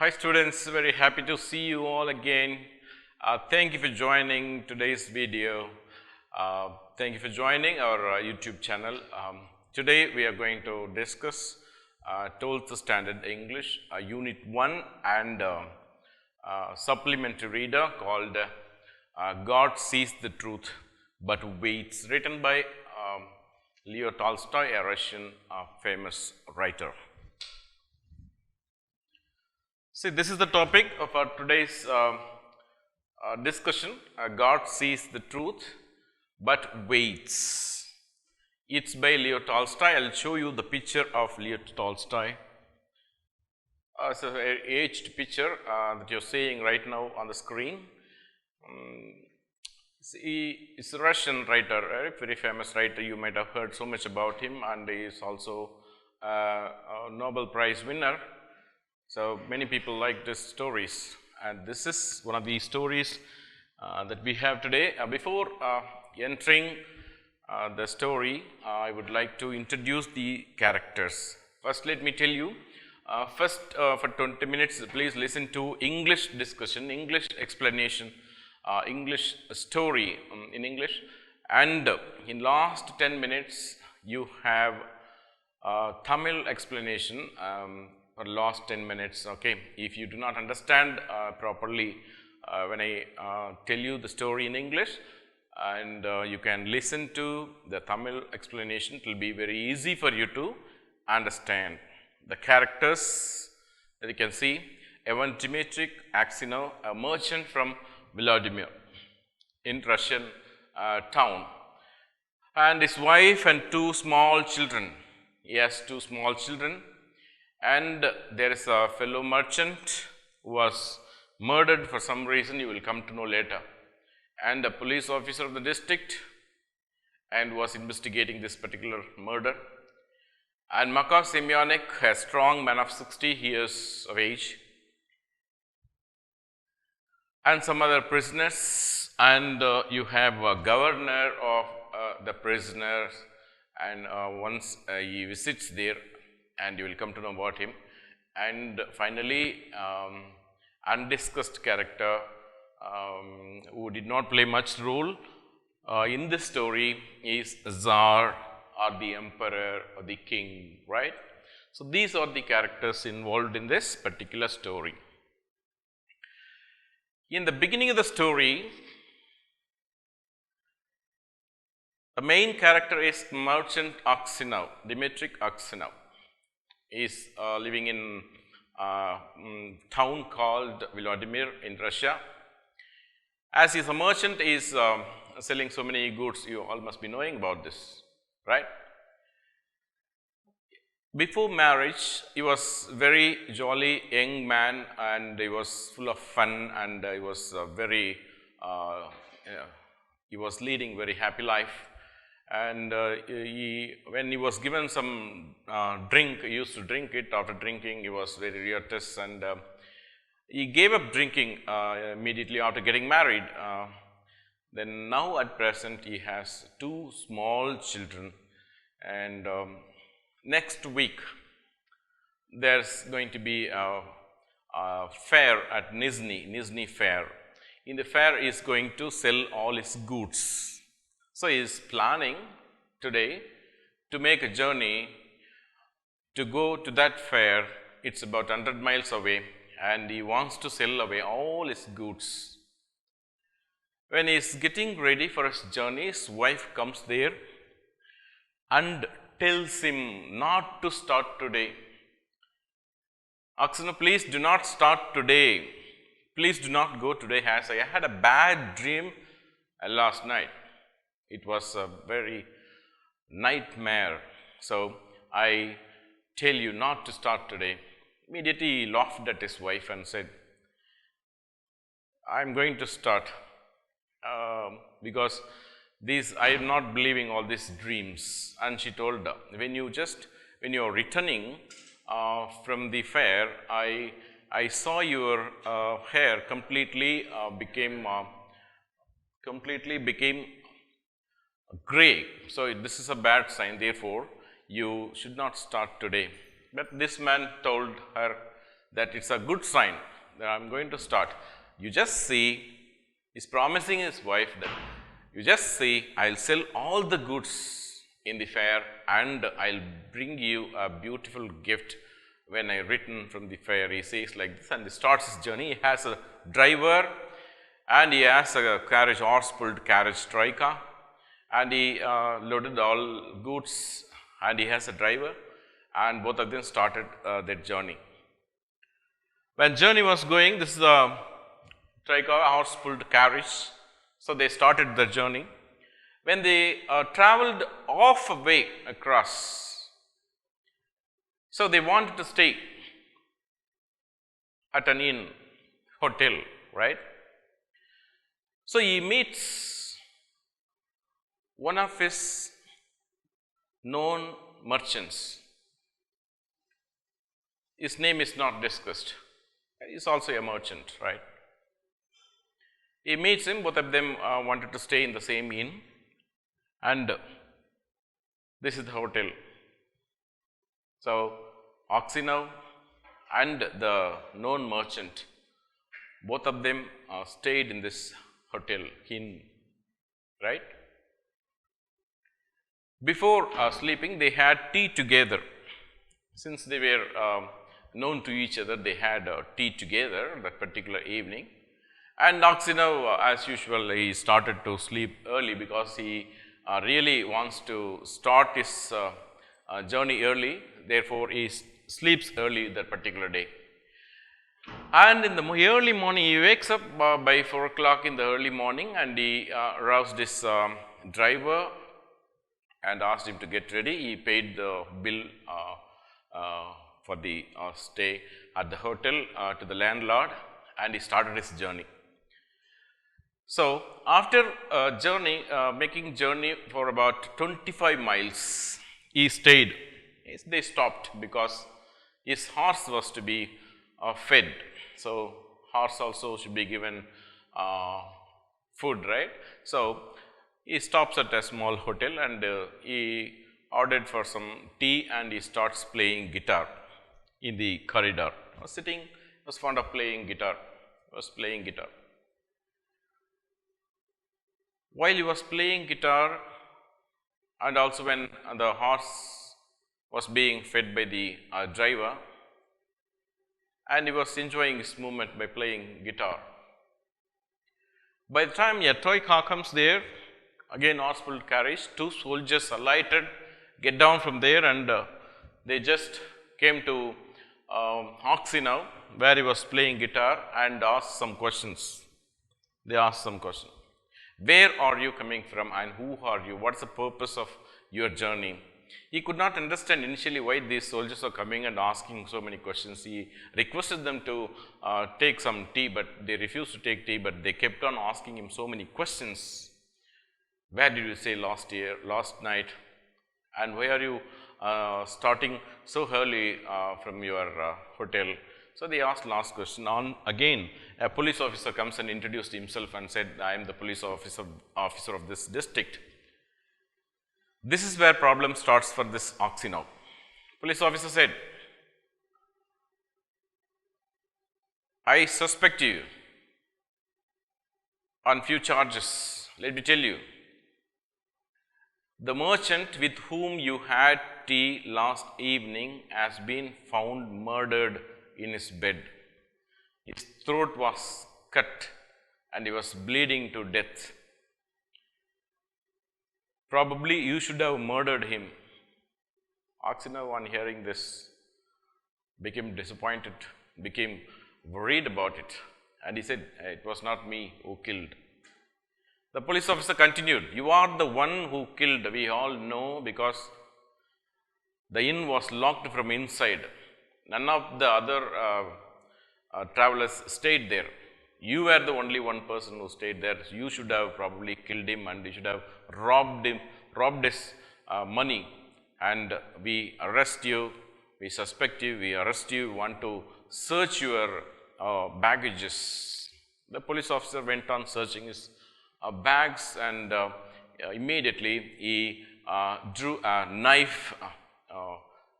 Hi students, very happy to see you all again. Thank you for joining today's video. Thank you for joining our YouTube channel. Today we are going to discuss 12th standard English, Unit 1 and supplementary reader called God Sees the Truth But Waits, written by Leo Tolstoy, a Russian famous writer. See, this is the topic of our today's discussion. God sees the truth but waits. It's by Leo Tolstoy. I'll show you the picture of Leo Tolstoy. It's an aged picture that you're seeing right now on the screen. He's a Russian writer, a very famous writer. You might have heard so much about him, and he is also a Nobel Prize winner. So many people like these stories, and this is one of the stories that we have today. Before entering the story, I would like to introduce the characters. First, let me tell you, for 20 minutes, please listen to English discussion, English explanation, English story in English, and in last 10 minutes, you have Tamil explanation for last 10 minutes. Okay, if you do not understand properly when I tell you the story in English, and you can listen to the Tamil explanation, it will be very easy for you to understand. The characters that you can see: Ivan Dmitrich Aksinov, a merchant from Vellore in Russian town, and his wife and two small children. He has two small children. And there is a fellow merchant who was murdered for some reason, you will come to know later, and a police officer of the district and was investigating this particular murder. And MAKAR SEMYONICH, a strong man of 60 years of age, and some other prisoners, and you have a governor of the prisoners, and once he visits there, and you will come to know about him. And finally, undiscussed character who did not play much role in this story is Tsar or the emperor or the king, right? So these are the characters involved in this particular story. In the beginning of the story, the main character is merchant Aksinov, Dmitrik Aksinov. Is living in a town called Vellore in Russia. As he is a merchant, he is selling so many goods. You all must be knowing about this, right? Before marriage, he was very jolly young man, and he was full of fun, and he was he was leading very happy life. And when he was given some drink, he used to drink it. After drinking, he was very riotous, and he gave up drinking immediately after getting married. Then now at present, he has two small children, and next week there's going to be a fair at Nizhny fair. In the fair, he is going to sell all his goods. So he is planning today to make a journey to go to that fair. It's about 100 miles away, and he wants to sell away all his goods. When he is getting ready for his journey, his wife comes there and tells him not to start today. Aksinov, please do not start today. Please do not go today, as I had a bad dream last night. It was a very nightmare. So I tell you not to start today. Immediately he laughed at his wife and said, I am going to start because I am not believing all these dreams. And she told her, when you are returning from the fair, I saw your hair completely became gray. So this is a bad sign, therefore you should not start today. But this man told her that it's a good sign that I'm going to start. You just see, he's promising his wife that you just see, I'll sell all the goods in the fair and I'll bring you a beautiful gift when I return from the fair. He says like this, and he starts his journey. He has a driver and he has a carriage, horse-pulled carriage troika, and he loaded all goods, and he has a driver, and both of them started their journey. When journey was going, this is a troika, horse-pulled carriage, so they started the journey. When they traveled half a way across, so they wanted to stay at an inn, hotel, right? So he meets one of his known merchants. His name is not discussed. He is also a merchant, right? He meets him, both of them wanted to stay in the same inn, and this is the hotel. So Oxenov and the known merchant, both of them stayed in this hotel, inn, right? Before sleeping, they had tea together. Since they were known to each other, they had tea together that particular evening. And Oxenov, as usual, he started to sleep early because he really wants to start his journey early. Therefore, he sleeps early that particular day. And in the early morning, he wakes up by 4 o'clock in the early morning, and he roused his driver and asked him to get ready. He paid the bill for the stay at the hotel to the landlord, and he started his journey. So after making journey for about 25 miles, he stayed. They stopped because his horse was to be fed. So horse also should be given food, right? So he stops at a small hotel, and he ordered for some tea, and he starts playing guitar in the corridor. He was sitting, he was fond of playing guitar. While he was playing guitar, and also when the horse was being fed by the driver, and he was enjoying his movement by playing guitar. By the time a troika comes there, again horse-pulled carriage, 2 soldiers alighted, get down from there, and they just came to Oxenov, where he was playing guitar, and asked some questions. They asked some questions. Where are you coming from, and who are you? What's the purpose of your journey? He could not understand initially why these soldiers are coming and asking so many questions. He requested them to take some tea, but they refused to take tea, but they kept on asking him so many questions. Where did you stay last night? And why are you starting so early from your hotel? So they asked last question. Again, a police officer comes and introduced himself and said, I am the police officer of this district. This is where problem starts for this Oxenov. Police officer said, I suspect you on few charges. Let me tell you. The merchant with whom you had tea last evening has been found murdered in his bed. His throat was cut and he was bleeding to death. Probably you should have murdered him. Oxenov, on hearing this, became disappointed, became worried about it, and he said, it was not me who killed. The police officer continued, you are the one who killed, we all know, because the inn was locked from inside. None of the other travelers stayed there. You were the only one person who stayed there. You should have probably killed him, and you should have robbed his money, and we arrest you, we suspect you, we arrest you, we want to search your baggages. The police officer went on searching his bags, and immediately he drew a knife,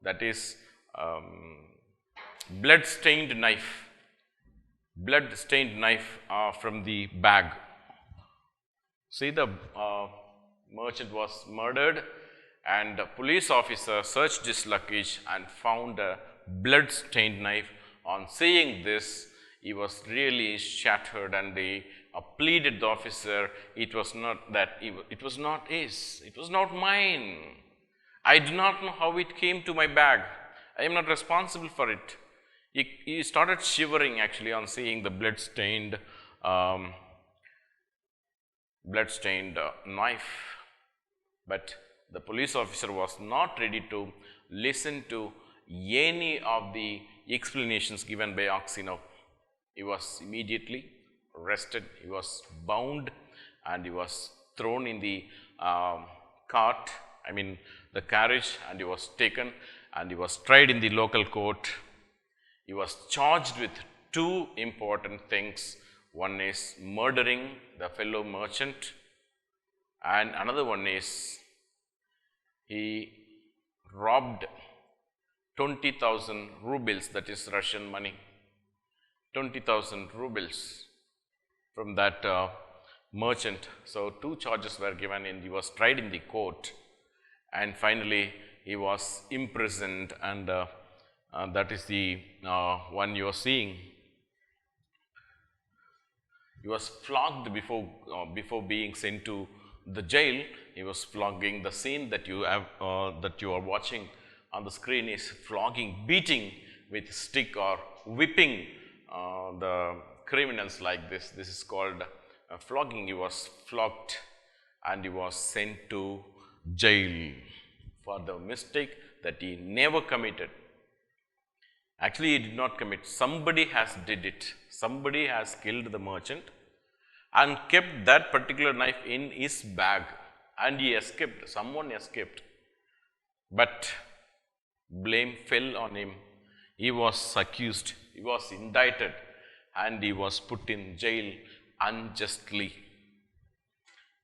that is blood-stained knife from the bag. See, the merchant was murdered, and a police officer searched his luggage and found a blood-stained knife. On seeing this, he was really shattered, and he pleaded the officer, it was not that, it was not his, it was not mine. I do not know how it came to my bag. I am not responsible for it. He started shivering actually on seeing the blood-stained knife. But the police officer was not ready to listen to any of the explanations given by Oxino. He was immediately arrested, he was bound, and he was thrown in the the carriage, and he was taken and he was tried in the local court. He was charged with two important things. One is murdering the fellow merchant, and another one is he robbed 20,000 rubles, that is Russian money, 20,000 rubles from that merchant. So, two charges were given, and he was tried in the court, and finally he was imprisoned, and that is the one you are seeing. He was flogged before being sent to the jail. He was flogging. The scene that you have that you are watching on the screen is flogging, beating with stick or whipping the criminals like this. This is called flogging. He was flogged and he was sent to jail for the mistake that he never committed. Actually, he did not commit. Somebody has did it. Somebody has killed the merchant and kept that particular knife in his bag, and he escaped. Someone escaped. But blame fell on him. He was accused. He was indicted, and he was put in jail unjustly.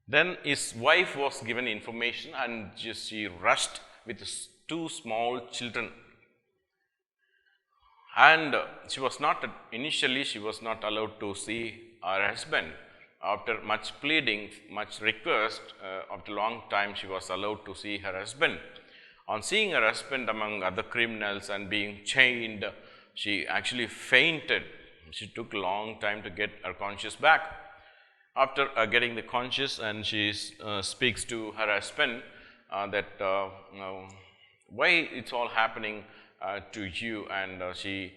Then his wife was given information, and she rushed with two small children. And she was not, initially she was not allowed to see her husband. After much pleading, much request, after a long time she was allowed to see her husband. On seeing her husband among other criminals and being chained, she actually fainted. She took a long time to get her conscience back. After getting the conscience, and she speaks to her husband that why it's all happening to you, and she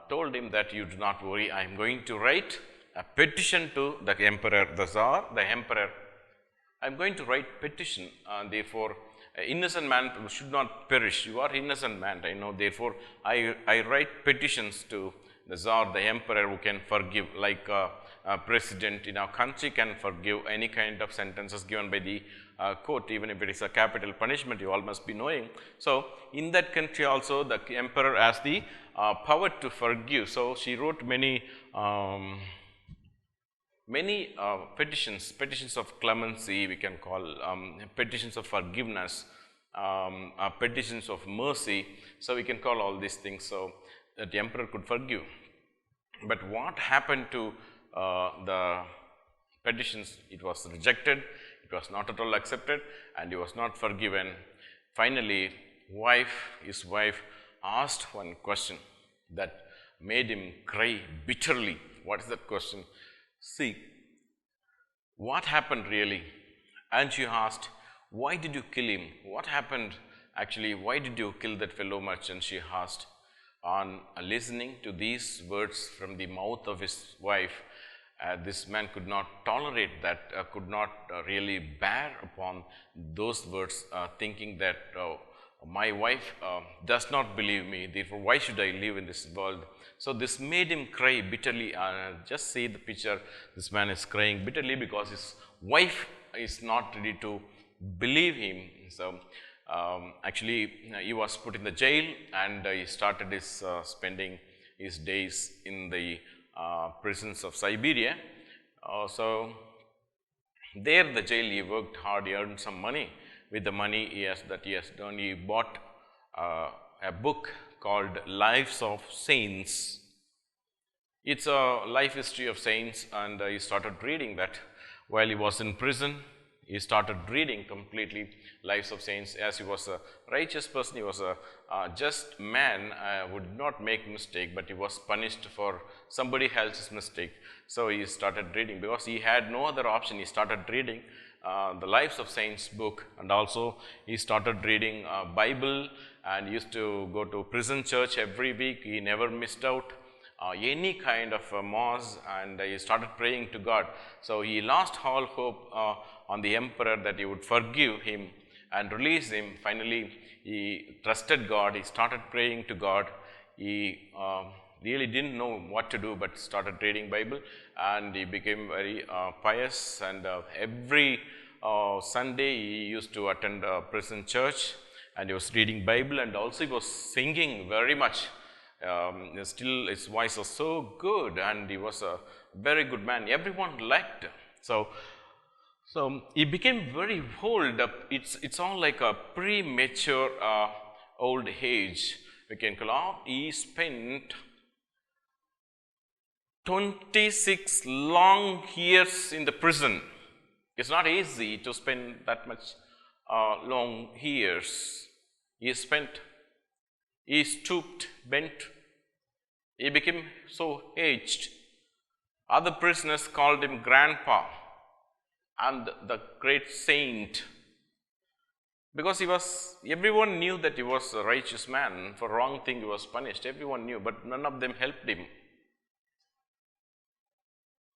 told him that you do not worry, I am going to write a petition to the emperor, the Tsar, the emperor. I am going to write petition, therefore innocent man should not perish. You are innocent man, I know, therefore I write petitions to the Tsar, the emperor, who can forgive, like a president in our country can forgive any kind of sentences given by the court, even if it is a capital punishment, you all must be knowing. So, in that country also the emperor has the power to forgive. So, she wrote many petitions of clemency, we can call petitions of forgiveness, petitions of mercy. So, we can call all these things so that the emperor could forgive. But what happened to the petitions? It was rejected, it was not at all accepted, and he was not forgiven. Finally, his wife asked one question that made him cry bitterly. What is that question? See, what happened really? And she asked, why did you kill him? What happened actually? Why did you kill that fellow merchant? She asked. On listening to these words from the mouth of his wife, this man could not tolerate that, could not really bear upon those words, thinking that my wife does not believe me, therefore why should I live in this world? So, this made him cry bitterly. Just see the picture, this man is crying bitterly because his wife is not ready to believe him. So, actually he was put in the jail, and he started his spending his days in the prisons of Siberia. So, there the jail he worked hard, he earned some money. With the money he has done, he bought a book called Lives of Saints. It's a life history of saints, and he started reading that while he was in prison. He started reading completely Lives of Saints. As he was a righteous person, he was a just man, would not make mistake, but he was punished for somebody else's mistake. So he started reading because he had no other option. He started reading the Lives of Saints book, and also he started reading Bible, and used to go to prison church every week. He never missed out any kind of mass, and he started praying to God. So he lost all hope on the emperor that he would forgive him and release him. Finally, he trusted God. He started praying to God. He really didn't know what to do, but started reading Bible, and he became very pious, and every Sunday he used to attend a prison church, and he was reading Bible, and also he was singing very much. Still his voice was so good, and he was a very good man. Everyone liked him. So he became very old. It's all like a premature old age, we can call it. He spent 26 long years in the prison. It's not easy to spend that much long years. He stooped, bent. He became so aged. Other prisoners called him grandpa and the great saint, because everyone knew that he was a righteous man. For wrong thing he was punished. Everyone knew, but none of them helped him.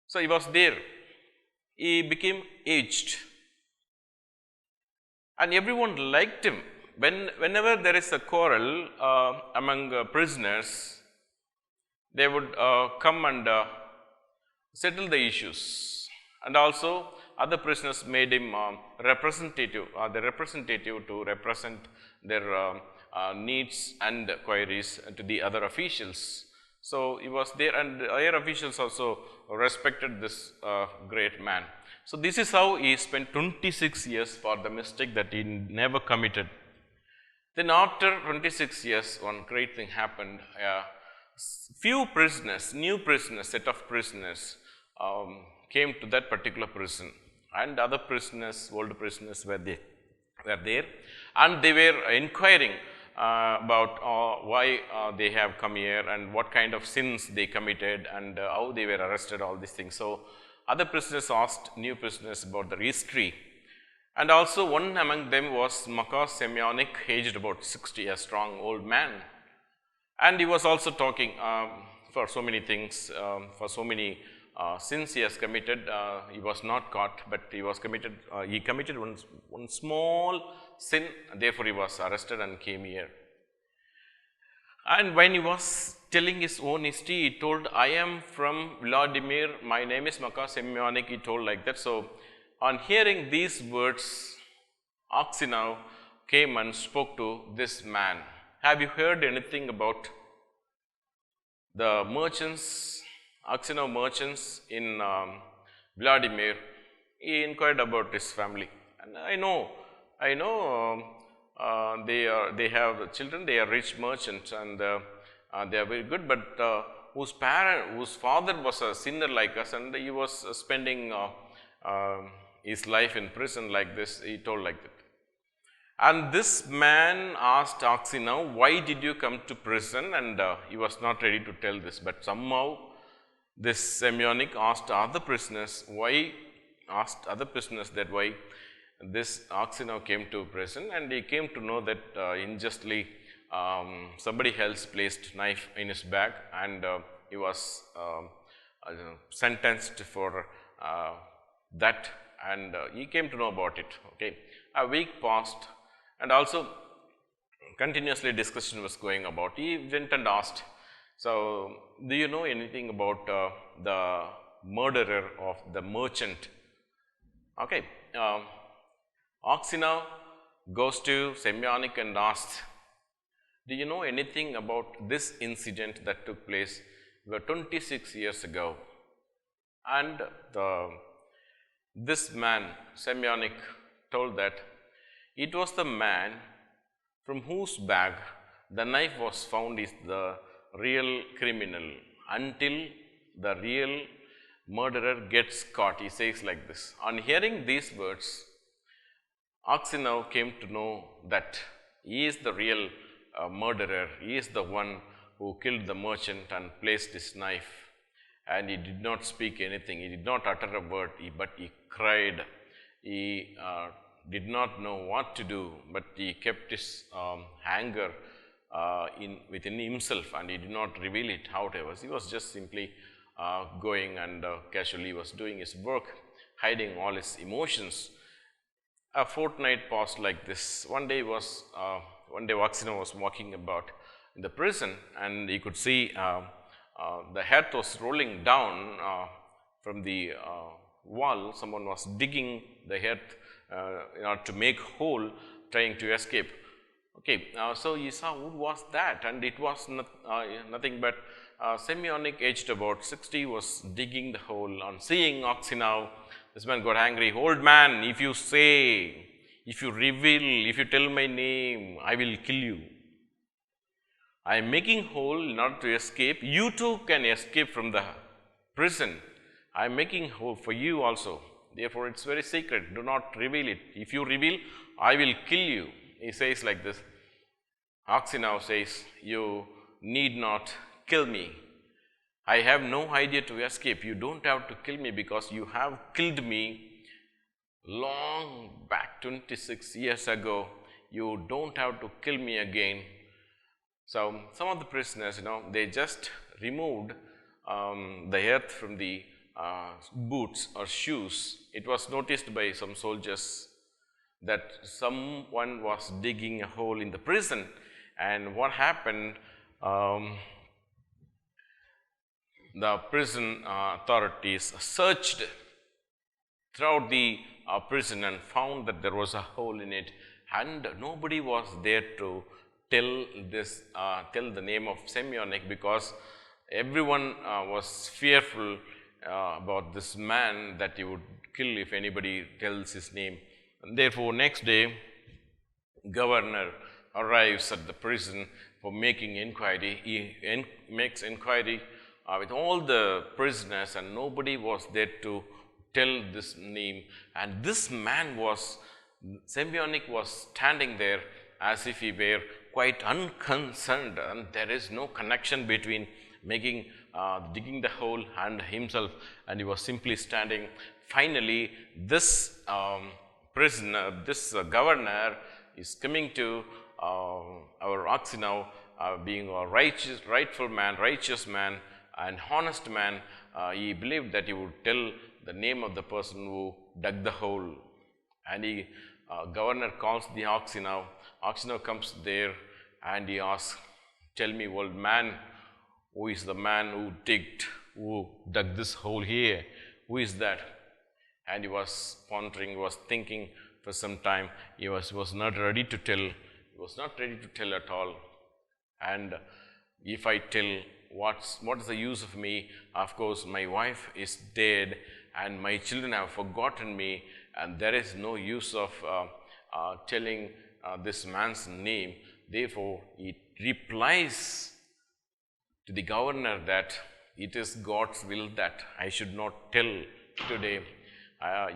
So he was there. He became aged, and everyone liked him. Whenever there is a quarrel among prisoners, they would come and settle the issues, and also other prisoners made him representative, the representative to represent their needs and queries to the other officials. So he was there, and higher officials also respected this great man. So this is how he spent 26 years for the mistake that he never committed. Then after 26 years, one great thing happened. Few prisoners, new prisoners, set of prisoners came to that particular prison, and other prisoners, old prisoners were there, and they were inquiring about why they have come here, and what kind of sins they committed, and how they were arrested, all these things. So other prisoners asked new prisoners about their history. And also one among them was MAKAR SEMYONICH, aged about 60, a strong old man. And he was also talking for so many things, for so many sins he has committed. He was not caught, but he committed one small sin, therefore he was arrested and came here. And when he was telling his own history, he told, I am from Vladimir, my name is MAKAR SEMYONICH, he told like that. So on hearing these words, Aksinov came and spoke to this man. Have you heard anything about the merchants, Aksinov merchants in Vladimir? He inquired about his family, and I know they have children. They are rich merchants, and they are very good. But whose father was a sinner like us, and he was spending his life in prison like this. He told like that. And this man asked Aksinov, why did you come to prison? And he was not ready to tell this, but somehow this Semyonich asked other prisoners why this Aksinov came to prison, and he came to know that unjustly somebody else placed knife in his bag, and he was sentenced for that, and he came to know about it. Okay, a week passed, and also continuously discussion was going about. He went and asked, so do you know anything about the murderer of the merchant? Okay, Aksinov goes to Semyonich and asks, do you know anything about this incident that took place 26 years ago? And this man, Semyonich, told that it was the man from whose bag the knife was found is the real criminal until the real murderer gets caught. He says like this. On hearing these words, Oxenau came to know that he is the real murderer. He is the one who killed the merchant and placed his knife. And he did not speak anything. He did not utter a word, but he cried. He did not know what to do, but he kept his anger within himself, and he did not reveal it however. He was just simply going and casually was doing his work, hiding all his emotions. A fortnight passed like this. One day Oxenau was walking about in the prison, and he could see the earth was rolling down from the wall. Someone was digging the earth in order to make hole, trying to escape. Okay, so he saw who was that, and it was nothing but Semyonich, aged about 60, was digging the hole. On seeing Oxenau, this man got angry. Old man, if you say, if you reveal, if you tell my name, I will kill you. I am making hole in order to escape. You too can escape from the prison. I am making hole for you also. Therefore, it's very secret. Do not reveal it. If you reveal, I will kill you. He says like this. Oxenau says, you need not kill me. I have no idea to escape. You don't have to kill me because you have killed me long back, 26 years ago. You don't have to kill me again. So, some of the prisoners, they just removed the earth from the boots or shoes. It was noticed by some soldiers that someone was digging a hole in the prison, and what happened, the prison authorities searched throughout the prison and found that there was a hole in it, and nobody was there to tell the name of Semyonich, because everyone was fearful about this man, that he would kill if anybody tells his name. And therefore, next day, governor arrives at the prison for making inquiry. He makes inquiry with all the prisoners, and nobody was there to tell this name. And this man Semyonich was standing there as if he were quite unconcerned, and there is no connection between digging the hole and himself, and he was simply standing. Finally, this governor is coming to our Oxenau, being a righteous man and honest man. He believed that he would tell the name of the person who dug the hole, and governor calls the Oxenau. Oxenau comes there and he asks, tell me, old man, who is the man who dug this hole here? Who is that? And he was pondering, was thinking for some time. He was not ready to tell. He was not ready to tell at all. And if I tell, what is the use of me? Of course, my wife is dead and my children have forgotten me, and there is no use of telling this man's name. Therefore, he replies to the governor that it is God's will that I should not tell today.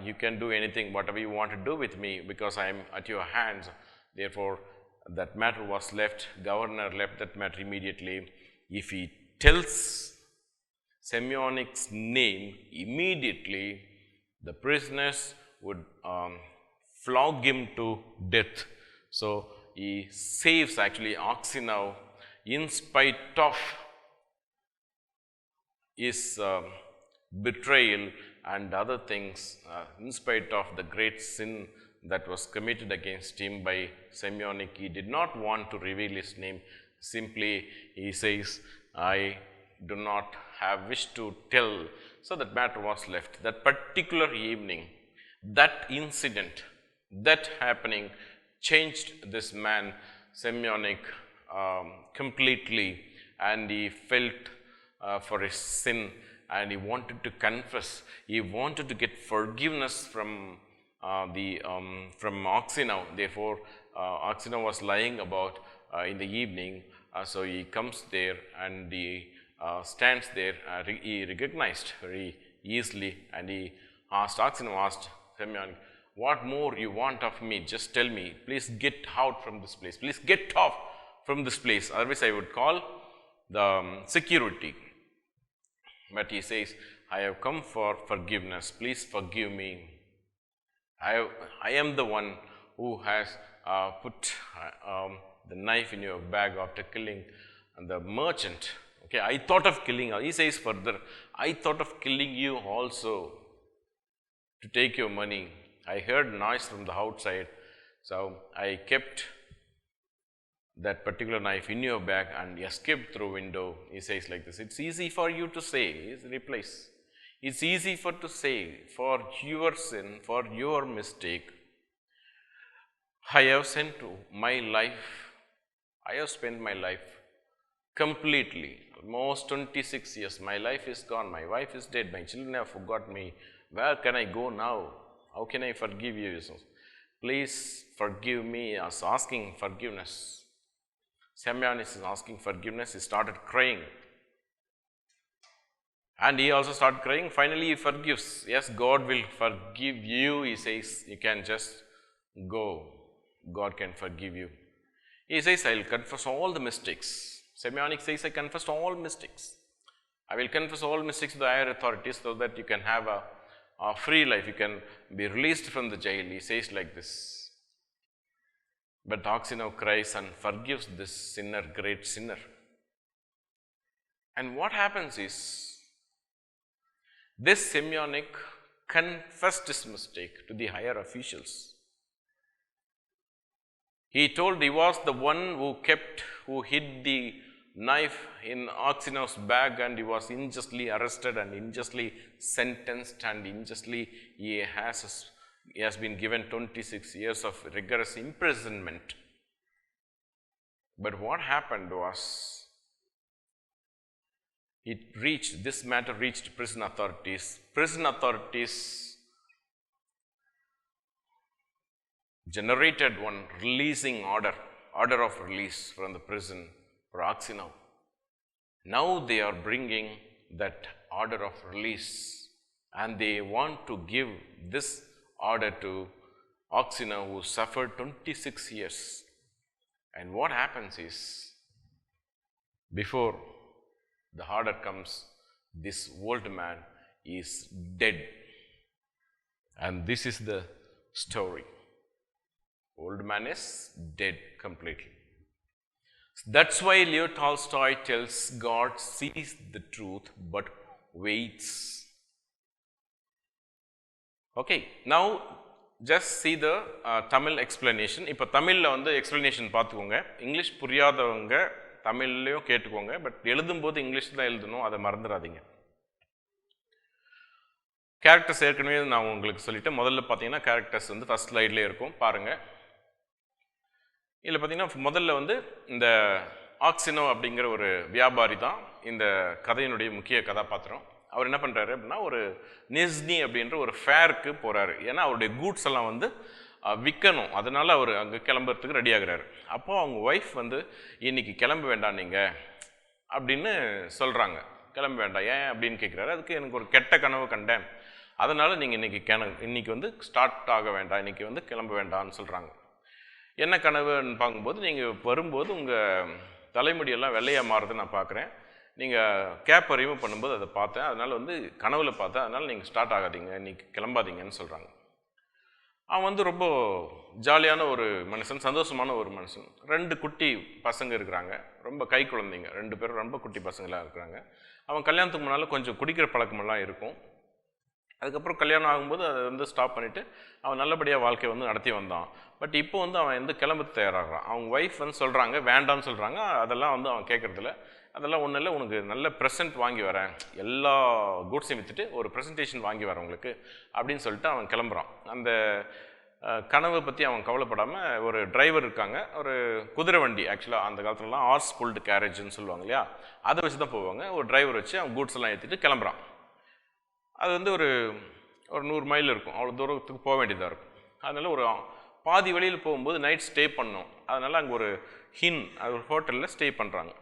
You can do anything, whatever you want to do with me, because I am at your hands. Therefore, that matter was left. Governor left that matter immediately. If he tells Semyonich's name, immediately the prisoners would flog him to death. So, he saves actually Oxenau in spite of his betrayal and other things, in spite of the great sin that was committed against him by Semyonich. He did not want to reveal his name. Simply, he says, I do not have wish to tell. So, that matter was left. That particular evening, that incident, that happening changed this man, Semyonich, completely, and he felt for his sin, and he wanted to confess. He wanted to get forgiveness from Oxenau. Therefore, Oxenau was lying about in the evening. So he comes there and he stands there. He recognized very easily, and he asked Semyonich, what more you want of me? Just tell me. Please get out from this place. Please get off from this place. Otherwise, I would call the security. But he says, I have come for forgiveness. Please forgive me. I am the one who has put the knife in your bag after killing the merchant. Okay, I thought of killing. He says further, I thought of killing you also to take your money. I heard noise from the outside, so I kept that particular knife in your bag and escaped through window. He says like this. It's easy for you to say, he replies. It's easy for to say, for your sin, for your mistake, I have spent my life completely, almost 26 years. My life is gone, my wife is dead, my children have forgotten me. Where can I go now? How can I forgive you? Please forgive me. I was asking forgiveness. Semyonich is asking forgiveness. He started crying. And he also started crying. Finally, he forgives. Yes, God will forgive you. He says, you can just go. God can forgive you. He says, I will confess all the mistakes. Semyonich says, I confessed all mistakes. I will confess all mistakes to the higher authorities so that you can have a free life. You can be released from the jail. He says like this. But Aksionov cries and forgives this sinner, great sinner. And what happens is, this Semyonich confessed his mistake to the higher officials. He told he was the one who hid the knife in Aksionov's bag, and he was unjustly arrested and unjustly sentenced, and unjustly he has been given 26 years of rigorous imprisonment. But what happened was, this matter reached prison authorities. Prison authorities generated one releasing order of release from the prison for Aksionov. Now they are bringing that order of release, and they want to give this order to Aksionov, who suffered 26 years. And what happens is, before the order comes, this old man is dead. And this is the story. Old man is dead completely. That's why Leo Tolstoy tells God sees the truth but waits. Okay, now just see the Tamil explanation. இப்போ தமிழ்ல வந்து explanation பார்த்துக்கோங்க. English புரியாதவங்க தமிழ்லையும் கேட்டுக்கோங்க. But எழுதும்போது English தான் எழுதணும், அதை மறந்துடாதீங்க. கேரக்டர்ஸ் ஏற்கனவே நான் உங்களுக்கு சொல்லிட்டேன். முதல்ல பார்த்தீங்கன்னா கேரக்டர்ஸ் வந்து ஃபர்ஸ்ட் ஸ்லைட்லேயே இருக்கும், பாருங்கள். இதில் பார்த்தீங்கன்னா முதல்ல வந்து இந்த ஆக்சினோ அப்படிங்கிற ஒரு வியாபாரி தான் இந்த கதையினுடைய முக்கிய கதாபாத்திரம். அவர் என்ன பண்ணுறாரு அப்படின்னா, ஒரு நிஸ்னி அப்படின்ற ஒரு ஃபேருக்கு போகிறாரு. ஏன்னா அவருடைய கூட்ஸ் எல்லாம் வந்து விற்கணும், அதனால் அவர் அங்கே கிளம்புறதுக்கு ரெடி ஆகுறாரு. அப்போது அவங்க ஒய்ஃப் வந்து, இன்றைக்கி கிளம்ப வேண்டாம் நீங்கள் அப்படின்னு சொல்கிறாங்க. கிளம்ப வேண்டாம் ஏன் அப்படின்னு கேட்குறாரு. அதுக்கு எனக்கு ஒரு கெட்ட கனவு கண்டேன், அதனால் நீங்கள் இன்றைக்கி வந்து ஸ்டார்ட் ஆக வேண்டாம், இன்றைக்கி வந்து கிளம்ப வேண்டாம்னு சொல்கிறாங்க. என்ன கனவுன்னு பார்க்கும்போது, நீங்கள் வரும்போது உங்கள் தலைமுடியெல்லாம் வெள்ளையாக மாறுறது நான் பார்க்குறேன், நீங்கள் கேப்பை ரிமூவ் பண்ணும்போது அதை பார்த்தேன், அதனால் வந்து கனவில் பார்த்தேன், அதனால் நீங்கள் ஸ்டார்ட் ஆகாதீங்க, இன்றைக்கி கிளம்பாதீங்கன்னு சொல்கிறாங்க. அவன் வந்து ரொம்ப ஜாலியான ஒரு மனுஷன், சந்தோஷமான ஒரு மனுஷன். 2 குட்டி பசங்க இருக்கிறாங்க, ரொம்ப கை குழந்தைங்க, 2 பேரும் ரொம்ப குட்டி பசங்களாக இருக்கிறாங்க. அவன் கல்யாணத்துக்கு முன்னால் கொஞ்சம் குடிக்கிற பழக்கமெல்லாம் இருக்கும். அதுக்கப்புறம் கல்யாணம் ஆகும்போது அதை வந்து ஸ்டாப் பண்ணிவிட்டு அவன் நல்லபடியாக வாழ்க்கையை வந்து நடத்தி வந்தான். பட் இப்போ வந்து அவன் வந்து கிளம்ப தயாராகிறான். அவங்க ஒய்ஃப் வந்து சொல்கிறாங்க வேண்டான்னு சொல்கிறாங்க. அதெல்லாம் வந்து அவன் கேட்குறதில்ல. அதெல்லாம் ஒன்றும் இல்லை, உனக்கு நல்ல ப்ரெசென்ட் வாங்கி வரேன், எல்லா கூட்ஸையும் விற்றுட்டு ஒரு ப்ரெசன்டேஷன் வாங்கி வரேன் உங்களுக்கு அப்படின்னு சொல்லிட்டு அவன் கிளம்புறான். அந்த கனவை பற்றி அவன் கவலைப்படாமல், ஒரு டிரைவர் இருக்காங்க, ஒரு குதிரை வண்டி, ஆக்சுவலாக அந்த காலத்துலலாம் ஹார்ஸ் புல்டு கேரேஜ்னு சொல்லுவாங்க இல்லையா, அதை வச்சு தான் போவாங்க. ஒரு டிரைவர் வச்சு அவன் கூட்ஸ் எல்லாம் ஏற்றிட்டு கிளம்புறான். அது வந்து ஒரு 100 மைல் இருக்கும், அவ்வளோ தூரத்துக்கு போக வேண்டியதாக இருக்கும். அதனால் ஒரு பாதி வழியில் போகும்போது நைட் ஸ்டே பண்ணோம். அதனால் அங்கே ஒரு அது ஒரு ஹோட்டலில் ஸ்டே பண்ணுறாங்க.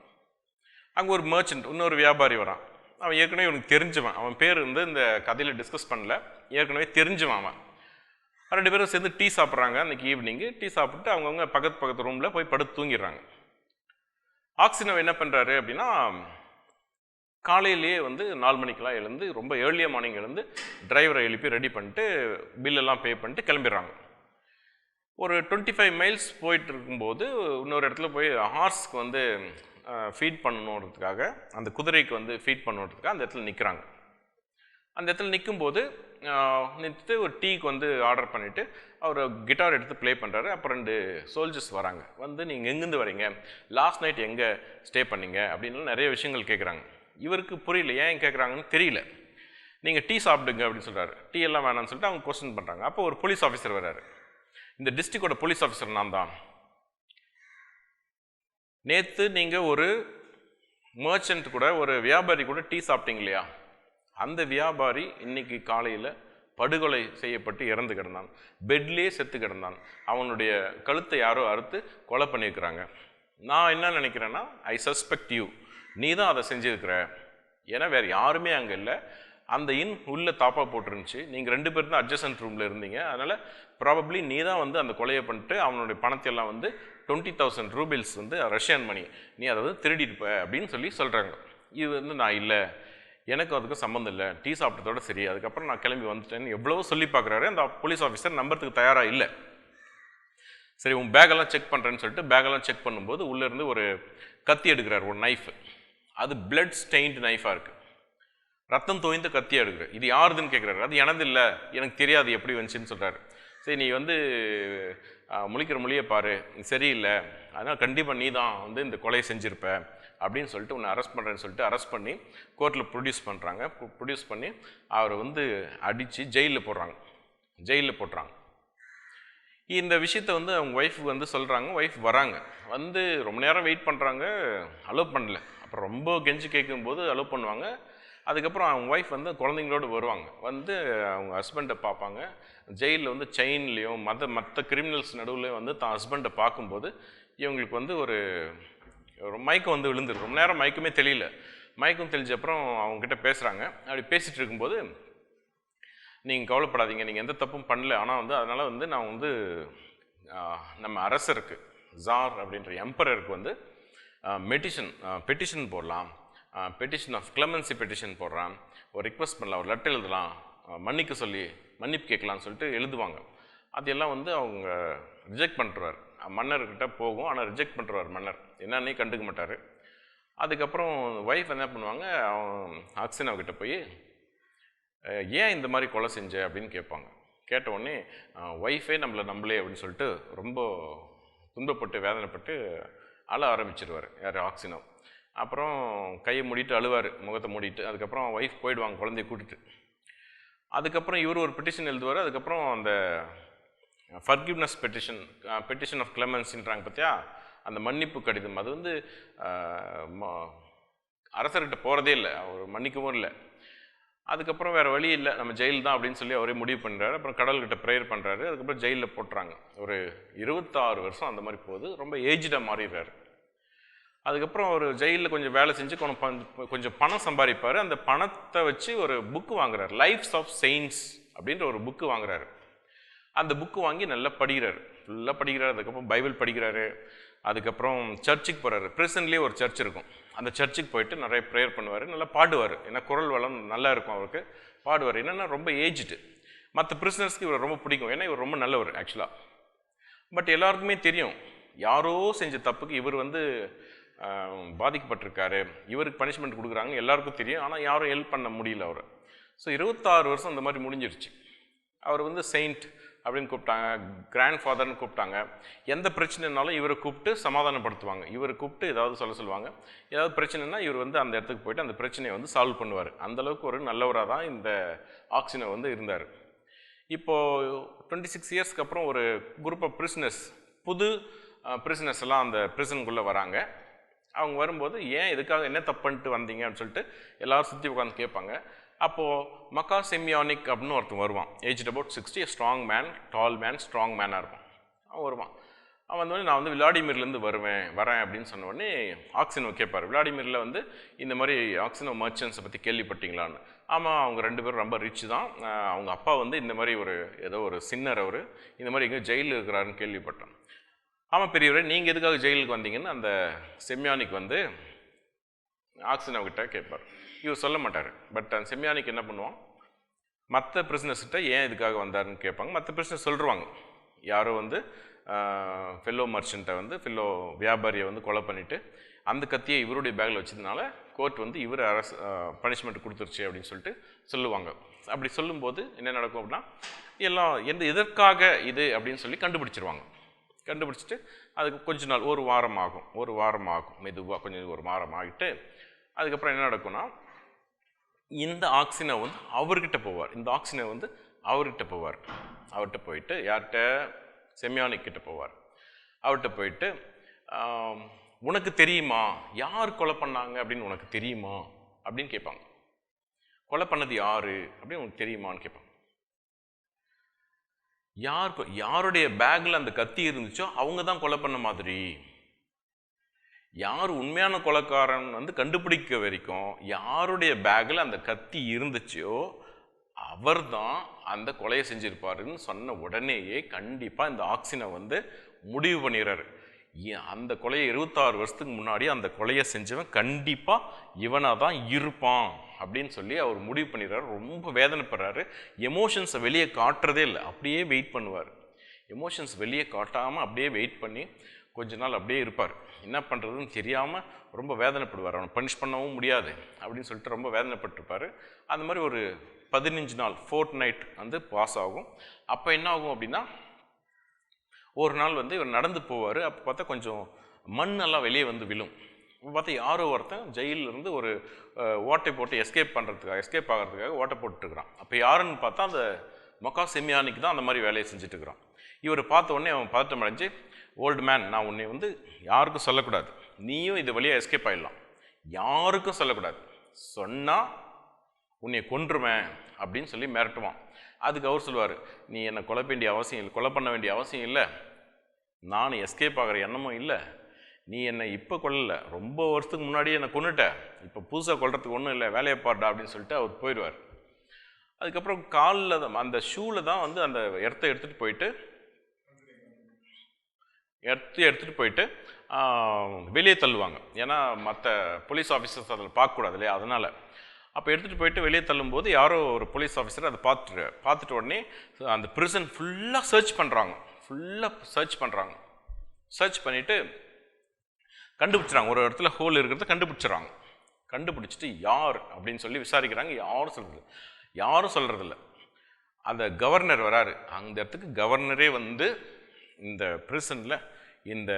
அங்கே ஒரு மர்ச்சன்ட், இன்னொரு வியாபாரி வரான். அவன் ஏற்கனவே இவனுக்கு தெரிஞ்சவன். அவன் பேர் வந்து இந்த கதையில் டிஸ்கஸ் பண்ணல, ஏற்கனவே தெரிஞ்சவன் அவன். 2 பேரும் சேர்ந்து டீ சாப்பிட்றாங்க. அன்றைக்கி ஈவினிங்கு டீ சாப்பிட்டு அவங்கவுங்க பக்கத்து ரூமில் போய் படுத்து தூங்கிடுறாங்க. ஆக்சினவ் என்ன பண்ணுறாரு அப்படின்னா, காலையிலேயே வந்து 4 மணிக்கெலாம் எழுந்து, ரொம்ப ஏர்லியாக மார்னிங் எழுந்து டிரைவரை எழுப்பி ரெடி பண்ணிட்டு பில்லெல்லாம் பே பண்ணிட்டு கிளம்பிடுறாங்க. ஒரு 25 மைல்ஸ் போயிட்டு இருக்கும்போது இன்னொரு இடத்துல போய் ஹார்ஸ்க்கு வந்து ஃபீட் பண்ணணுன்றதுக்காக, அந்த குதிரைக்கு வந்து ஃபீட் பண்ணணுன்றதுக்காக அந்த இடத்துல நிற்கிறாங்க. அந்த இடத்துல நிற்கும்போது நிறுத்திட்டு ஒரு டீக்கு வந்து ஆர்டர் பண்ணிவிட்டு அவர் கிட்டார் எடுத்து ப்ளே பண்ணுறாரு. அப்புறம் 2 சோல்ஜர்ஸ் வராங்க. வந்து நீங்கள் எங்கேருந்து வரீங்க, லாஸ்ட் நைட் எங்கே ஸ்டே பண்ணீங்க அப்படின்னு நிறைய விஷயங்கள் கேட்குறாங்க. இவருக்கு புரியல, ஏன் கேட்குறாங்கன்னு தெரியல. நீங்கள் டீ சாப்பிடுங்க அப்படின்னு சொல்கிறாரு. டீ எல்லாம் வேணாம்னு சொல்லிட்டு அவங்க கொஸ்டின் பண்ணுறாங்க. அப்போ ஒரு போலீஸ் ஆஃபீஸர் வர்றாரு. இந்த டிஸ்ட்ரிக்டோட போலீஸ் ஆஃபீஸர் நான் தான். நேற்று நீங்கள் ஒரு மர்ச்சன்ட் கூட, ஒரு வியாபாரி கூட டீ சாப்பிட்டீங்க இல்லையா, அந்த வியாபாரி இன்னைக்கு காலையில் படுகொலை செய்யப்பட்டு இறந்து கிடந்தான். பெட்லேயே செத்து கிடந்தான். அவனுடைய கழுத்தை யாரோ அறுத்து கொலை பண்ணியிருக்கிறாங்க. நான் என்ன நினைக்கிறேன்னா, ஐ சஸ்பெக்ட் யூ, நீ தான் அதை செஞ்சுருக்கிற. ஏன்னா வேறு யாருமே அங்கே இல்லை. அந்த உள்ளே தாப்பா போட்டுருந்துச்சு. நீங்கள் 2 பேர் தான் அட்ஜசன்ட் ரூமில் இருந்தீங்க. அதனால் ப்ராபப்ளி நீ தான் வந்து அந்த கொலையை பண்ணிட்டு அவனுடைய பணத்தையெல்லாம் வந்து 20,000 ரூபில்ஸ் வந்து ரஷ்யன் மணி, நீ அதை வந்து திருடிட்டுப்ப அப்படின்னு சொல்கிறாங்க. இது வந்து நான் இல்லை, எனக்கு அதுக்கும் சம்மந்தம் இல்லை, டீ சாப்பிட்டதோட சரி, அதுக்கப்புறம் நான் கிளம்பி வந்துட்டேன்னு எவ்வளவோ சொல்லி பார்க்குறாரு. அந்த போலீஸ் ஆஃபீஸர் நம்புறதுக்கு தயாராக இல்லை. சரி, உன் பேக்கெல்லாம் செக் பண்ணுறேன்னு சொல்லிட்டு பேக்கெல்லாம் செக் பண்ணும்போது உள்ளேருந்து ஒரு கத்தி எடுக்கிறார், ஒரு நைஃபு. அது பிளட் ஸ்டெயின்டு நைஃபாக இருக்குது. ரத்தம் தோய்ந்த கத்தியாக எடுக்கிறார். இது யாருதுன்னு கேட்குறாரு. அது எனது இல்லை, எனக்கு தெரியாது எப்படி வந்துச்சுன்னு சொல்கிறாரு. சரி, நீ வந்து முழிக்கிற மொழியை பாரு, சரியில்லை, அதனால் கண்டிப்பாக நீ தான் வந்து இந்த கொலையை செஞ்சுருப்ப அப்படின்னு சொல்லிட்டு உன்னை அரெஸ்ட் பண்ணுறேன்னு சொல்லிட்டு அரெஸ்ட் பண்ணி கோர்ட்டில் ப்ரொடியூஸ் பண்ணுறாங்க. ப்ரொடியூஸ் பண்ணி அவரை வந்து அடித்து ஜெயிலில் போடுறாங்க. இந்த விஷயத்தை வந்து அவங்க ஒய்ஃபுக்கு வந்து சொல்கிறாங்க. ஒய்ஃப் வராங்க. வந்து ரொம்ப நேரம் வெயிட் பண்ணுறாங்க, அலோவ் பண்ணல. அப்புறம் ரொம்ப கெஞ்சி கேட்கும்போது அலோவ் பண்ணுவாங்க. அதுக்கப்புறம் அவங்க ஒய்ஃப் வந்து குழந்தைங்களோடு வருவாங்க. வந்து அவங்க ஹஸ்பண்டை பார்ப்பாங்க. ஜெயிலில் வந்து செயின்லேயும் மற்ற கிரிமினல்ஸ் நடுவில் வந்து தான் ஹஸ்பண்டை பார்க்கும்போது இவங்களுக்கு வந்து ஒரு மயக்கம் வந்து விழுந்துருக்கு. ரொம்ப நேரம் மயக்கமே தெரியல. மயக்கம் தெளிஞ்ச அப்புறம் அவங்கக்கிட்ட பேசுகிறாங்க. அப்படி பேசிகிட்டு இருக்கும்போது, நீங்கள் கவலைப்படாதீங்க, நீங்கள் எந்த தப்பும் பண்ணல, ஆனால் வந்து அதனால் வந்து நான் வந்து நம்ம அரசருக்கு, ஜார் அப்படின்ற எம்பரருக்கு வந்து பெட்டிஷன் போடலாம், பெட்டிஷன் ஆஃப் கிளெமன்சி பெட்டிஷன் போடுறான், ஒரு ரிக்வெஸ்ட் பண்ணலாம், ஒரு லெட்டர் எழுதலாம், மன்னிப்பு கேட்கலான்னு சொல்லிட்டு எழுதுவாங்க. அதெல்லாம் வந்து அவங்க ரிஜெக்ட் பண்ணுறார். மன்னர்கிட்ட போகும், ஆனால் ரிஜெக்ட் பண்ணுறார் மன்னர். என்னன்னே கண்டுக்க மாட்டார். அதுக்கப்புறம் ஒய்ஃப் என்ன பண்ணுவாங்க, ஆக்சின் அவகிட்ட போய் ஏன் இந்த மாதிரி கொலை செஞ்ச அப்படின்னு கேட்பாங்க. கேட்ட உடனே ஒய்ஃபே நம்பளே அப்படின்னு சொல்லிட்டு ரொம்ப துன்பப்பட்டு வேதனைப்பட்டு அழ ஆரம்பிச்சிருவார் யார், ஆக்சினோ. அப்புறம் கையை மூடிட்டு அழுவார், முகத்தை மூடிட்டு. அதுக்கப்புறம் ஒய்ஃப் போயிடுவாங்க குழந்தைய கூட்டிட்டு. அதுக்கப்புறம் இவர் ஒரு பெட்டிஷன் எழுதுவார். அதுக்கப்புறம் அந்த ஃபர்கிவ்னஸ் பெட்டிஷன் ஆஃப் கிளெமன்சின்றாங்க பார்த்தியா, அந்த மன்னிப்பு கடிதம், அது வந்து அரசர்கிட்ட போகிறதே இல்லை, அவர் மன்னிக்கவும் இல்லை. அதுக்கப்புறம் வேறு வழி இல்லை, நம்ம ஜெயில் தான் அப்படின்னு சொல்லி அவரே முடிவு பண்ணுறாரு. அப்புறம் கடவுள்கிட்ட ப்ரேயர் பண்ணுறாரு. அதுக்கப்புறம் ஜெயிலில் போட்டுறாங்க. ஒரு 26 வருஷம் அந்த மாதிரி போகுது. ரொம்ப ஏஜ்டாக மாறிடுறாரு. அதுக்கப்புறம் அவர் ஜெயிலில் கொஞ்சம் வேலை செஞ்சு கொஞ்சம் பணம் சம்பாதிப்பார். அந்த பணத்தை வச்சு ஒரு புக்கு வாங்குறாரு, லைஃப்ஸ் ஆஃப் செயின்ட்ஸ் அப்படின்ற ஒரு புக்கு வாங்குறாரு. அந்த புக்கு வாங்கி நல்லா படிக்கிறாரு, ஃபுல்லாக படிக்கிறாரு. அதுக்கப்புறம் பைபிள் படிக்கிறாரு. அதுக்கப்புறம் சர்ச்சுக்கு போகிறாரு. பிரிசன்லேயே ஒரு சர்ச் இருக்கும், அந்த சர்ச்சுக்கு போயிட்டு நிறைய ப்ரேயர் பண்ணுவார். நல்லா பாடுவார், ஏன்னா குரல் வளம் நல்லா இருக்கும் அவருக்கு. பாடுவார். என்னென்னா ரொம்ப ஏஜ்டு. மற்ற பிரிசனர்ஸ்க்கு இவர் ரொம்ப பிடிக்கும், ஏன்னா இவர் ரொம்ப நல்லவர் ஆக்சுவலாக. பட் எல்லாருக்குமே தெரியும், யாரோ செஞ்ச தப்புக்கு இவர் வந்து பாதிக்கப்பட்டிருக்காரு, இவருக்கு பனிஷ்மெண்ட் கொடுக்குறாங்க எல்லாருக்கும் தெரியும். ஆனால் யாரும் ஹெல்ப் பண்ண முடியல அவர். ஸோ 26 வருஷம் அந்த மாதிரி முடிஞ்சிருச்சு. அவர் வந்து செயின்ட் அப்படின்னு கூப்பிட்டாங்க, கிராண்ட் ஃபாதர்னு கூப்பிட்டாங்க. எந்த பிரச்சனைனாலும் இவரை கூப்பிட்டு சமாதானப்படுத்துவாங்க. இவரை கூப்பிட்டு ஏதாவது சொல்லுவாங்க. ஏதாவது பிரச்சனைனா இவர் வந்து அந்த இடத்துக்கு போயிட்டு அந்த பிரச்சனையை வந்து சால்வ் பண்ணுவார். அந்தளவுக்கு ஒரு நல்லவராக தான் இந்த ஆக்சினோ வந்து இருந்தார். இப்போது 26 இயர்ஸ்க்கு அப்புறம் ஒரு குரூப் ஆஃப் பிரிசனர்ஸ், புது பிரிசனர்ஸ் எல்லாம் அந்த பிரிசனுக்குள்ளே வராங்க. அவங்க வரும்போது ஏன் எதுக்காக என்ன தப்பு பண்ணிட்டு வந்தீங்க அப்படின்னு சொல்லிட்டு எல்லோரும் சுற்றி உட்காந்து கேட்பாங்க. அப்போது மக்கார் செமியானிக் அப்படின்னு ஒருத்தன் வருவான். Age about 60, strong man, tall man, strong மேனாக இருக்கும். அவன் வருவான். அவன் வந்தோடனே நான் வந்து விளாடிமிர்லேருந்து வரேன் அப்படின்னு சொன்ன உடனே ஆக்சினோ கேட்பார். விளாடிமிரில் வந்து இந்த மாதிரி ஆக்சினோ மர்ச்சன்ட்ஸை பற்றி கேள்விப்பட்டீங்களான்னு. ஆமாம், அவங்க 2 பேரும் ரொம்ப ரிச் தான். அவங்க அப்பா வந்து இந்த மாதிரி ஏதோ ஒரு சின்னர் அவர் இந்த மாதிரி எங்கேயோ ஜெயிலில் இருக்கிறாருன்னு கேள்விப்பட்டேன். ஆமாம் பெரியவரே, நீங்கள் எதுக்காக ஜெயிலுக்கு வந்தீங்கன்னு அந்த செம்யானிக் வந்து ஆக்சினோ கிட்ட கேட்பார். இவர் சொல்ல மாட்டார். பட் அந்த செம்யானிக் என்ன பண்ணுவான், மற்ற பிரிசனர்ஸ்கிட்ட ஏன் இதுக்காக வந்தாருன்னு கேட்பாங்க. மற்ற பிரிசனர்ஸ் சொல்லிடுவாங்க, யாரோ வந்து ஃபெல்லோ மர்ச்சண்ட்டை வந்து ஃபெல்லோ வியாபாரியை வந்து கொலை பண்ணிவிட்டு அந்த கத்தியை இவருடைய பேக்கில் வச்சதுனால கோர்ட் வந்து இவர் பனிஷ்மெண்ட் கொடுத்துருச்சு அப்படின்னு சொல்லிட்டு சொல்லுவாங்க. அப்படி சொல்லும்போது என்ன நடக்கும் அப்படின்னா, எல்லாம் எதற்காக இது அப்படின்னு சொல்லி கண்டுபிடிச்சிருவாங்க. கண்டுபிடிச்சிட்டு அதுக்கு கொஞ்ச நாள் ஒரு வாரம் ஆகும் மெதுவாக கொஞ்சம் ஒரு வாரம் ஆகிட்டு அதுக்கப்புறம் என்ன நடக்கும்னா, இந்த ஆக்சினோ வந்து அவர்கிட்ட போவார். அவர்கிட்ட போயிட்டு யார்கிட்ட, செம்யானிக் கிட்ட போவார். அவர்கிட்ட போயிட்டு உனக்கு தெரியுமா யார் கொலை பண்ணாங்க அப்படின்னு உனக்கு தெரியுமா அப்படின்னு கேட்பாங்க. கொலை பண்ணது யாரு அப்படின்னு உனக்கு தெரியுமான்னு கேட்பாங்க. யாருடைய பேக்ல அந்த கத்தி இருந்துச்சோ அவங்க தான் கொலை பண்ண மாதிரி, யார் உண்மையான கொலைக்காரன் வந்து கண்டுபிடிக்க வரைக்கும் யாருடைய பேக்ல அந்த கத்தி இருந்துச்சோ அவர் தான் அந்த கொலையை செஞ்சிருப்பாருன்னு சொன்ன உடனேயே கண்டிப்பா இந்த ஆக்சினை வந்து முடிவு பண்ணிடுறாரு. அந்த கொலையை 26 வருஷத்துக்கு முன்னாடி அந்த கொலையை செஞ்சவன் கண்டிப்பா இவனா தான் இருப்பான் அப்படின்னு சொல்லி அவர் முடிவு பண்ணிடுறாரு. ரொம்ப வேதனைப்படுறாரு. எமோஷன்ஸை வெளியே காட்டுறதே இல்லை, அப்படியே வெயிட் பண்ணுவார். எமோஷன்ஸ் வெளியே காட்டாமல் அப்படியே வெயிட் பண்ணி கொஞ்ச நாள் அப்படியே இருப்பார். என்ன பண்ணுறதுன்னு தெரியாமல் ரொம்ப வேதனைப்படுவார். அவனை பனிஷ் பண்ணவும் முடியாது அப்படின்னு சொல்லிட்டு ரொம்ப வேதனைப்பட்டிருப்பார். அந்த மாதிரி ஒரு 15 நாள் ஃபோர்ட்நைட் வந்து பாஸ் ஆகும். அப்போ என்ன ஆகும் அப்படின்னா, ஒரு நாள் வந்து இவர் நடந்து போவார். அப்போ பார்த்தா கொஞ்சம் மண்ணெல்லாம் வெளியே வந்து விழும். இப்போ பார்த்தா யாரோ ஒருத்தன் ஜெயிலிருந்து ஒரு ஓட்டை போட்டு எஸ்கேப் ஆகிறதுக்காக ஓட்டை போட்டுருக்கிறான். அப்போ யாருன்னு பார்த்தா அந்த மக்கா செம்யானிக்கு தான் அந்த மாதிரி வேலையை செஞ்சுட்டு இருக்கிறான். இவர் பார்த்த உடனே அவன் பதட்டம் அடைஞ்சு, ஓல்டு மேன், நான் உன்னை வந்து யாருக்கும் சொல்லக்கூடாது, நீயும் இது வழியாக எஸ்கேப் ஆகிடலாம், யாருக்கும் சொல்லக்கூடாது, சொன்னால் உன்னை கொன்றுவேன் அப்படின்னு சொல்லி மிரட்டுவான். அதுக்கு அவர் சொல்லுவார், நீ என்னை கொலை பண்ண வேண்டிய அவசியம் இல்லை, நான் எஸ்கேப் ஆகிற எண்ணமும் இல்லை, நீ என்னை இப்போ கொல்லலை, ரொம்ப வருஷத்துக்கு முன்னாடியே என்னை கொன்னுட்ட, இப்போ புதுசாக கொல்றதுக்கு ஒன்றும் இல்லை, வேலையை பாருடா அப்படின்னு சொல்லிட்டு அவர் போயிடுவார். அதுக்கப்புறம் காலில் அந்த ஷூவில் தான் வந்து அந்த எடுத்துகிட்டு போயிட்டு வெளியே தள்ளுவாங்க. ஏன்னா மற்ற போலீஸ் ஆஃபீஸர்ஸ் அதில் பார்க்கக்கூடாது இல்லையா, அதனால். அப்போ எடுத்துகிட்டு போயிட்டு வெளியே தள்ளும்போது யாரோ ஒரு போலீஸ் ஆஃபீஸர் அதை பார்த்துட்டு உடனே அந்த பிரிசன் ஃபுல்லாக சர்ச் பண்ணுறாங்க. சர்ச் பண்ணிவிட்டு கண்டுபிடிச்சிடறாங்க, ஒரு இடத்துல ஹோல் இருக்கிறத கண்டுபிடிச்சிட்டு யார் அப்படின்னு சொல்லி விசாரிக்கிறாங்க. யாரும் சொல்கிறதில்ல. அந்த கவர்னர் வராரு. அந்த இடத்துக்கு கவர்னரே வந்து இந்த பிரிசனில் இந்த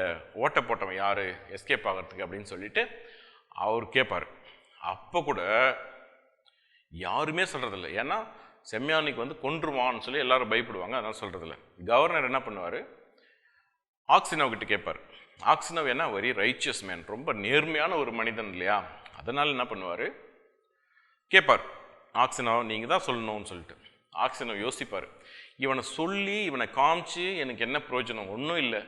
ஓட்டை போட்டவன் யார் எஸ்கேப் ஆகிறதுக்கு அப்படின்னு சொல்லிட்டு அவர் கேட்பார். அப்போ கூட யாருமே சொல்கிறதில்ல. ஏன்னா செம்யானிக்கு வந்து கொன்றுவான்னு சொல்லி எல்லாரும் பயப்படுவாங்க, அதனால் சொல்கிறதில்ல. கவர்னர் என்ன பண்ணுவார், ஆக்சினோ கிட்ட கேட்பார். ஆக்சினோ என்ன வெரி ரைச்சியஸ் மேன், ரொம்ப நேர்மையான ஒரு மனிதன் இல்லையா, அதனால் என்ன பண்ணுவார், கேட்பார், ஆக்சினோ நீங்கள் தான் சொல்லணும்னு சொல்லிட்டு. ஆக்சினோ யோசிப்பார், இவனை சொல்லி இவனை காமிச்சு எனக்கு என்ன பிரயோஜனம், ஒன்றும் இல்லை,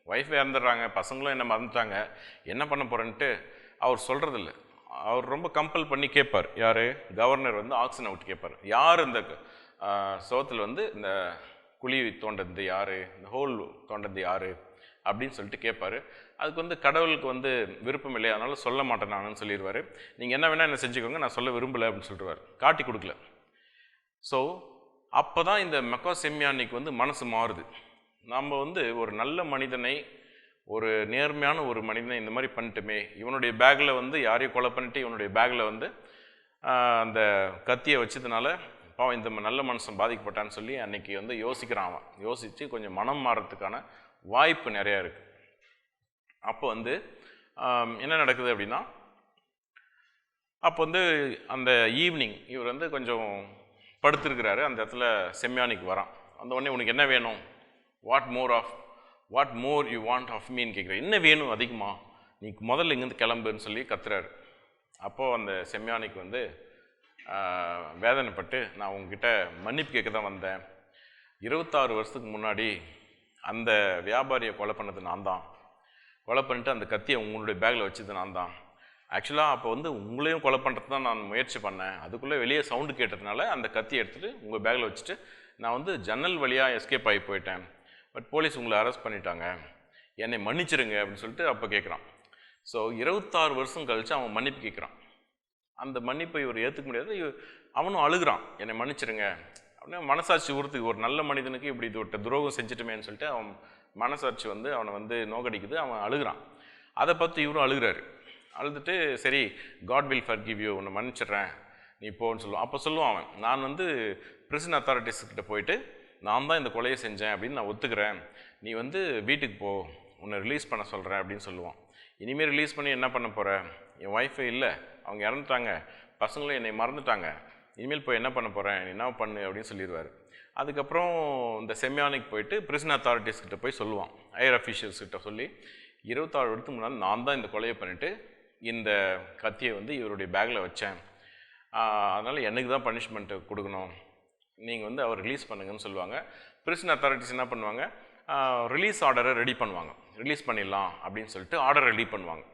ஒய்ஃப் இறந்துடுறாங்க, பசங்களும் என்ன மறந்துட்டாங்க, என்ன பண்ண போகிறேன்ட்டு அவர் சொல்கிறதில்ல. அவர் ரொம்ப கம்பல் பண்ணி கேட்பார். யார், கவர்னர் வந்து ஆக்சினோ விட்டு கேட்பார், யார் இந்த சோத்தில் வந்து இந்த குழி தோண்டது யார், இந்த ஹோல் தோண்டது யார் அப்படின்னு சொல்லிட்டு கேட்பார். அதுக்கு வந்து கடவுளுக்கு வந்து விருப்பம் இல்லையா, அதனால சொல்ல மாட்டேன் நானுன்னு சொல்லிடுவார். நீங்கள் என்ன வேணால் என்ன செஞ்சுக்கோங்க, நான் சொல்ல விரும்பலை அப்படின்னு சொல்லிடுவார், காட்டி கொடுக்கல. ஸோ அப்போ தான் இந்த மக்கா செம்யானிக்கு வந்து மனசு மாறுது. நம்ம வந்து ஒரு நல்ல மனிதனை, ஒரு நேர்மையான ஒரு மனிதனை இந்த மாதிரி பண்ணிட்டுமே, இவனுடைய பேக்கில் வந்து யாரையும் கொலை பண்ணிட்டு இவனுடைய பேக்கில் வந்து அந்த கத்தியை வச்சதுனால பாவம் இந்த நல்ல மனுஷன் பாதிக்கப்பட்டான்னு சொல்லி அன்னைக்கு வந்து யோசிக்கிறான். அவன் யோசித்து கொஞ்சம் மனம் மாறத்துக்கான வாய்ப்பு நிறையா இருக்குது. அப்போ வந்து என்ன நடக்குது அப்படின்னா, அப்போ வந்து அந்த ஈவினிங் இவர் வந்து கொஞ்சம் படுத்துருக்கிறாரு. அந்த இடத்துல செம்யானிக்கு வரான். அந்த உடனே உனக்கு என்ன வேணும், what more you want of மீன்னு கேட்குறேன், என்ன வேணும் அதிகமாக, நீ முதல்ல இங்கேருந்து கிளம்புன்னு சொல்லி கத்துறாரு. அப்போது அந்த செம்யானிக்கு வந்து வேதனைப்பட்டு, நான் உங்ககிட்ட மன்னிப்பு கேட்க தான் வந்தேன், 26 வருஷத்துக்கு முன்னாடி அந்த வியாபாரியை கொலை பண்ணது நான் தான், கொலை பண்ணிட்டு அந்த கத்தியை உங்களுடைய பேக்கில் வச்சது நான் தான். ஆக்சுவலாக அப்போ வந்து உங்களையும் கொலை பண்ணுறது தான் நான் முயற்சி பண்ணேன். அதுக்குள்ளே வெளியே சவுண்டு கேட்டதுனால அந்த கத்தியை எடுத்துகிட்டு உங்கள் பேக்கில் வச்சுட்டு நான் வந்து ஜன்னல் வழியாக எஸ்கேப் ஆகி போயிட்டேன். பட் போலீஸ் உங்களை அரெஸ்ட் பண்ணிட்டாங்க, என்னை மன்னிச்சிருங்க அப்படின்னு சொல்லிட்டு அப்போ கேட்குறான். ஸோ 26 வருஷம் கழித்து அவன் மன்னிப்பு கேட்குறான். அந்த மன்னிப்பை இவர் ஏற்றுக்க முடியாது. அவனும் அழுகிறான், என்னை மன்னிச்சிருங்க அப்படின்னா. மனசாட்சி உறுத்துக்கு, ஒரு நல்ல மனிதனுக்கு இப்படி இது ஒரு துரோகம் செஞ்சுட்டுமேன்னு சொல்லிட்டு அவன் மனசாட்சி வந்து அவனை வந்து நோக்கடிக்குது. அவன் அழுகிறான். அதை பார்த்து இவரும் அழுகிறாரு. அழுதுட்டு சரி காட் வில் ஃபர்கிவ் யூ, உன்னை மன்னிச்சிடுறேன் நீ போன்னு சொல்லுவான். அப்போ சொல்லுவான் அவன், நான் வந்து பிரிசன் அத்தாரிட்டிஸ்கிட்ட போயிட்டு நான் தான் இந்த கொலையை செஞ்சேன் அப்படின்னு நான் ஒத்துக்கிறேன், நீ வந்து வீட்டுக்கு போ, உன்னை ரிலீஸ் பண்ண சொல்கிறேன் அப்படின்னு சொல்லுவான். இனிமேல் ரிலீஸ் பண்ணி என்ன பண்ண போகிறேன், என் ஒய்ஃபே இல்லை, அவங்க இறந்துட்டாங்க, பசங்களும் என்னை மறந்துட்டாங்க, இனிமேல் போய் என்ன பண்ண போகிறேன், நீ என்ன பண்ணு அப்படின்னு சொல்லிடுவார். அதுக்கப்புறம் இந்த செமியானிக் போயிட்டு பிரிசன் அத்தாரிட்டிஸ்கிட்ட போய் சொல்லுவான், ஹையர் அஃபீஷியல்ஸ்கிட்ட சொல்லி 26 வருஷத்துக்கு முன்னாடி நான் தான் இந்த கொலையை பண்ணிவிட்டு இந்த கத்தியை வந்து இவருடைய பேக்கில் வச்சேன், அதனால் எனக்கு தான் பனிஷ்மெண்ட்டு கொடுக்கணும், நீங்கள் வந்து அவர் ரிலீஸ் பண்ணுங்கன்னு சொல்லுவாங்க. பிரிசன் அத்தாரிட்டிஸ் என்ன பண்ணுவாங்க, ரிலீஸ் ஆர்டரை ரெடி பண்ணுவாங்க, ரிலீஸ் பண்ணிடலாம் அப்படின்னு சொல்லிட்டு ஆர்டர் ரெடி பண்ணுவாங்க.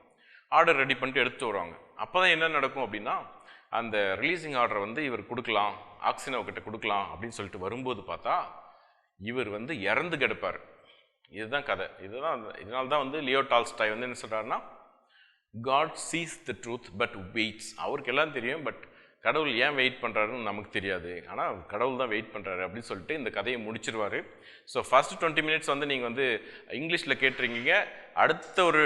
ஆர்டர் ரெடி பண்ணிட்டு எடுத்துகிட்டு வருவாங்க. அப்போ தான் என்ன நடக்கும் அப்படின்னா, அந்த ரிலீஸிங் ஆர்டரை வந்து இவர் கொடுக்கலாம், ஆக்சினோக்கிட்ட கொடுக்கலாம் அப்படின்னு சொல்லிட்டு வரும்போது பார்த்தா இவர் வந்து இறந்து கிடப்பார். இதுதான் கதை. இதனால தான் வந்து லியோ டால்ஸ்டாய் வந்து என்ன சொல்கிறாருன்னா, God sees the truth but waits. அவருக்கு எல்லாம் தெரியும், பட் கடவுள் ஏன் வெயிட் பண்ணுறாருன்னு நமக்கு தெரியாது, ஆனால் கடவுள் தான் வெயிட் பண்ணுறாரு அப்படின்னு சொல்லிட்டு இந்த கதையை முடிச்சிருவார். ஸோ ஃபர்ஸ்ட் 20 மினிட்ஸ் வந்து நீங்கள் வந்து இங்கிலீஷில் கேட்டிருக்கீங்க, அடுத்த ஒரு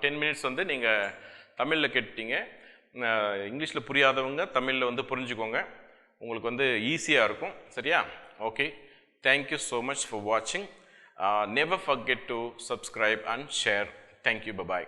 10 மினிட்ஸ் வந்து நீங்கள் தமிழில் கேட்டீங்க. இங்கிலீஷில் புரியாதவங்க தமிழில் வந்து புரிஞ்சுக்கோங்க, உங்களுக்கு வந்து ஈஸியாக இருக்கும். சரியா? Okay, thank you so much for watching. Never forget to subscribe and share. Thank you. Bye bye.